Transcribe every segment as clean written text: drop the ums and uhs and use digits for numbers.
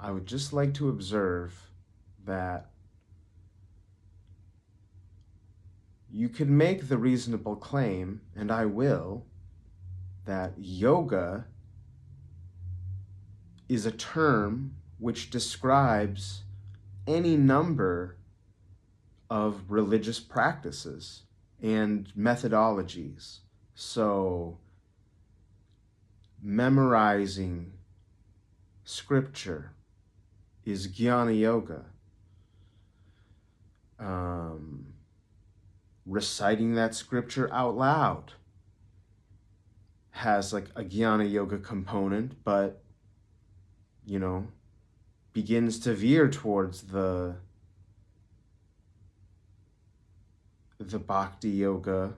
I would just like to observe that you could make the reasonable claim, and I will, that yoga is a term which describes any number of religious practices and methodologies. So, memorizing scripture is jnana yoga. Reciting that scripture out loud has like a jnana yoga component, but begins to veer towards the bhakti yoga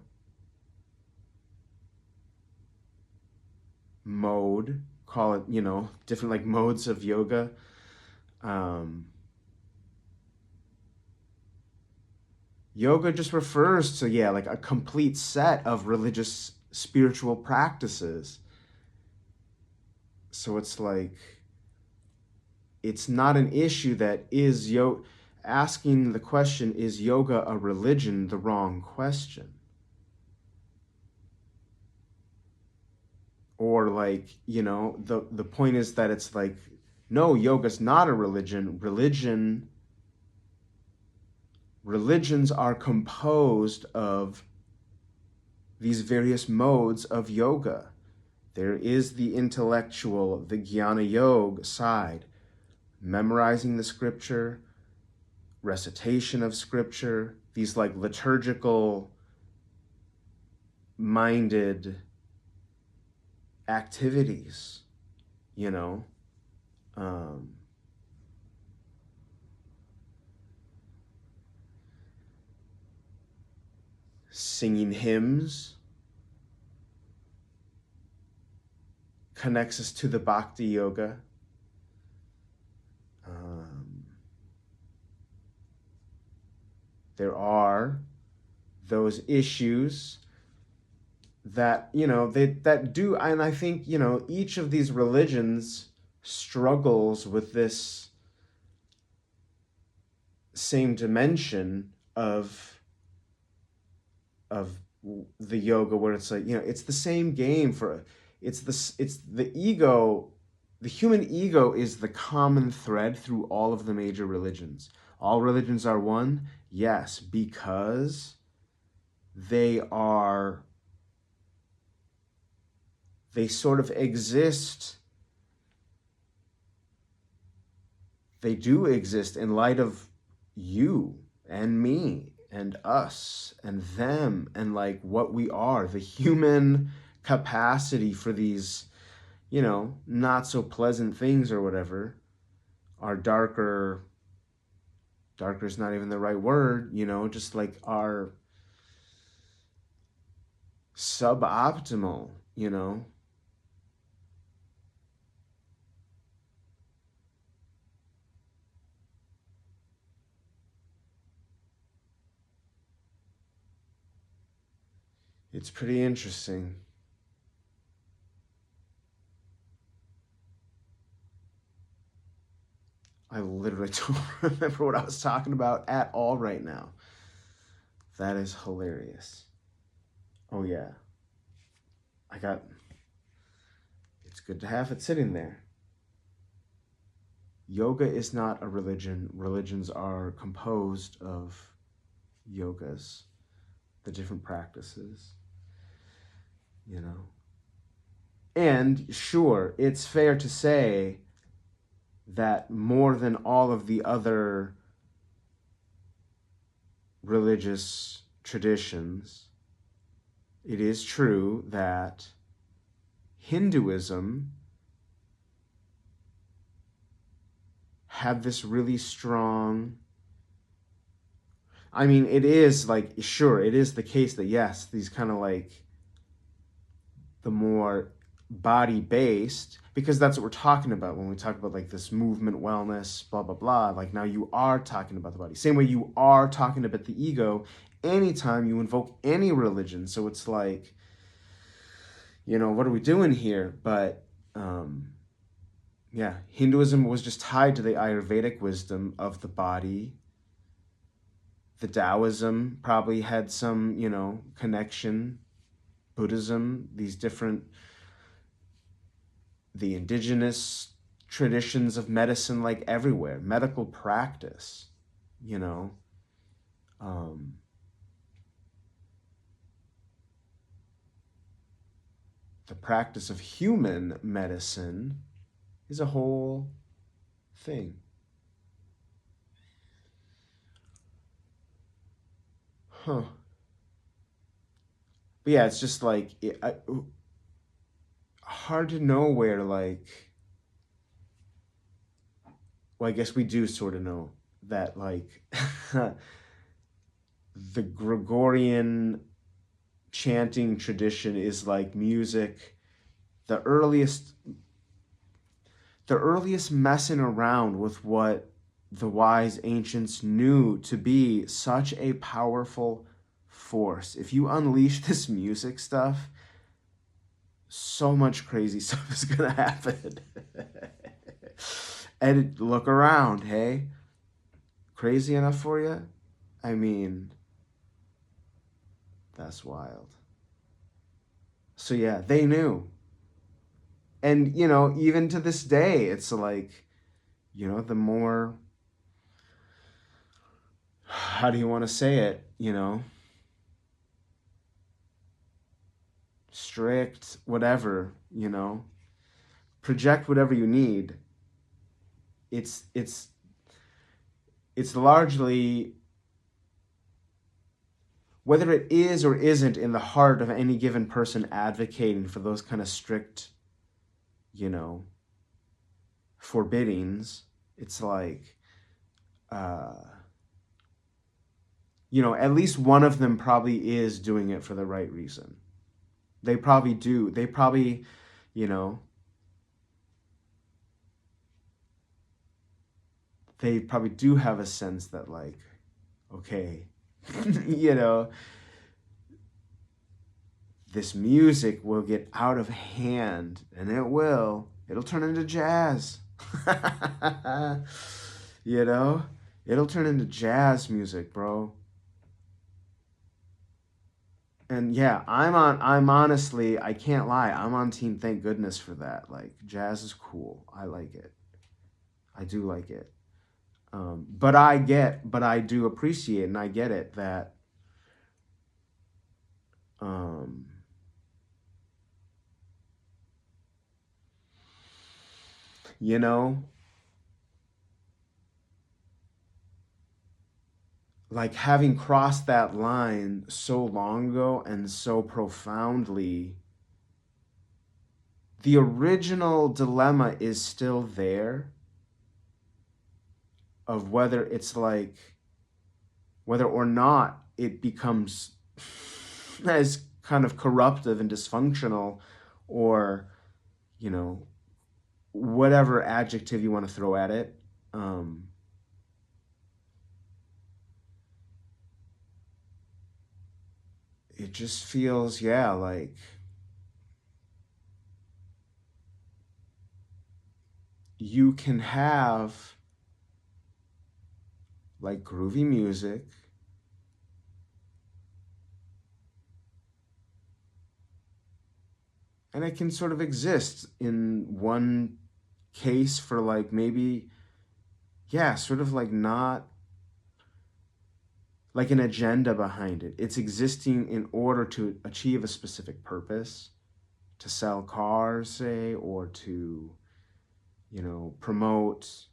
mode, call it, different like modes of yoga. Yoga just refers to, like a complete set of religious spiritual practices. So it's like, it's not an issue that is asking the question, is yoga a religion, the wrong question. Or like, the point is that it's like, no, yoga's not a religion. Religions are composed of these various modes of yoga. There is the intellectual, the jnana yoga side, memorizing the scripture, recitation of scripture, these like liturgical minded activities, singing hymns connects us to the bhakti yoga. There are those issues that, that do, and I think, each of these religions struggles with this same dimension of the yoga, where it's like, it's the same game it's the ego. The human ego is the common thread through all of the major religions. All religions are one, yes, because they sort of exist. They do exist in light of you and me and us and them, and like what we are, the human capacity for these, not so pleasant things or whatever, are darker is not even the right word, just like our suboptimal, It's pretty interesting. I literally don't remember what I was talking about at all right now. That is hilarious. Oh yeah. It's good to have it sitting there. Yoga is not a religion. Religions are composed of yogas, the different practices, And sure, it's fair to say that more than all of the other religious traditions, it is true that Hinduism had this really strong, it is like, sure, it is the case that yes, these kind of like the more body-based, because that's what we're talking about when we talk about like this movement wellness, blah, blah, blah. Like now you are talking about the body. Same way you are talking about the ego anytime you invoke any religion. So it's like, what are we doing here? But, yeah, Hinduism was just tied to the Ayurvedic wisdom of the body. The Taoism probably had some, connection. Buddhism, these different, the indigenous traditions of medicine, like everywhere, medical practice, you know. Um, the practice of human medicine is a whole thing. Huh. But yeah, it's just like hard to know where, like, well, I guess we do sort of know that, like, the Gregorian chanting tradition is like music, the earliest messing around with what the wise ancients knew to be such a powerful force. If you unleash this music stuff, so much crazy stuff is gonna happen. And look around, hey? Crazy enough for you? I mean, that's wild. So yeah, they knew. And, even to this day, it's like, the more, how do you want to say it, strict, whatever, project whatever you need. It's largely, whether it is or isn't in the heart of any given person advocating for those kind of strict, forbiddings, it's like, at least one of them probably is doing it for the right reason. They probably do. They probably, they probably do have a sense that, like, okay, this music will get out of hand, and it'll turn into jazz. It'll turn into jazz music, bro. And yeah, I'm honestly, I can't lie, I'm on team thank goodness for that. Like, jazz is cool. I like it. I do like it. But I do appreciate, and I get it, that um, you know, like, having crossed that line so long ago and so profoundly, the original dilemma is still there of whether it's like, whether or not it becomes as kind of corruptive and dysfunctional, or, whatever adjective you want to throw at it. It just feels, yeah, like you can have, like, groovy music, and it can sort of exist in one case for, like, maybe, yeah, sort of like not like an agenda behind it. It's existing in order to achieve a specific purpose, to sell cars, say, or to, promote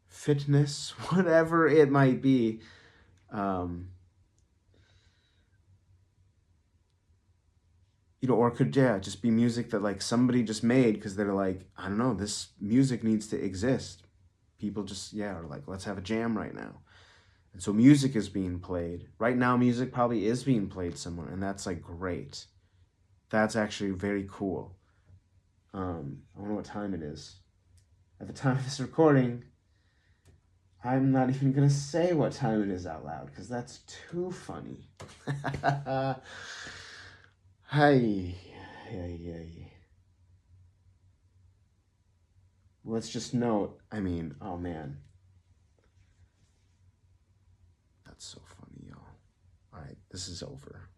fitness, whatever it might be. Or could, yeah, just be music that, like, somebody just made because they're like, I don't know, this music needs to exist. People just, yeah, are like, let's have a jam right now. And so music is being played. Right now, music probably is being played somewhere, and that's, like, great. That's actually very cool. I wonder what time it is. At the time of this recording, I'm not even going to say what time it is out loud, because that's too funny. Hi. Hey. let's just note, I mean, oh man. That's so funny, y'all. All right, this is over.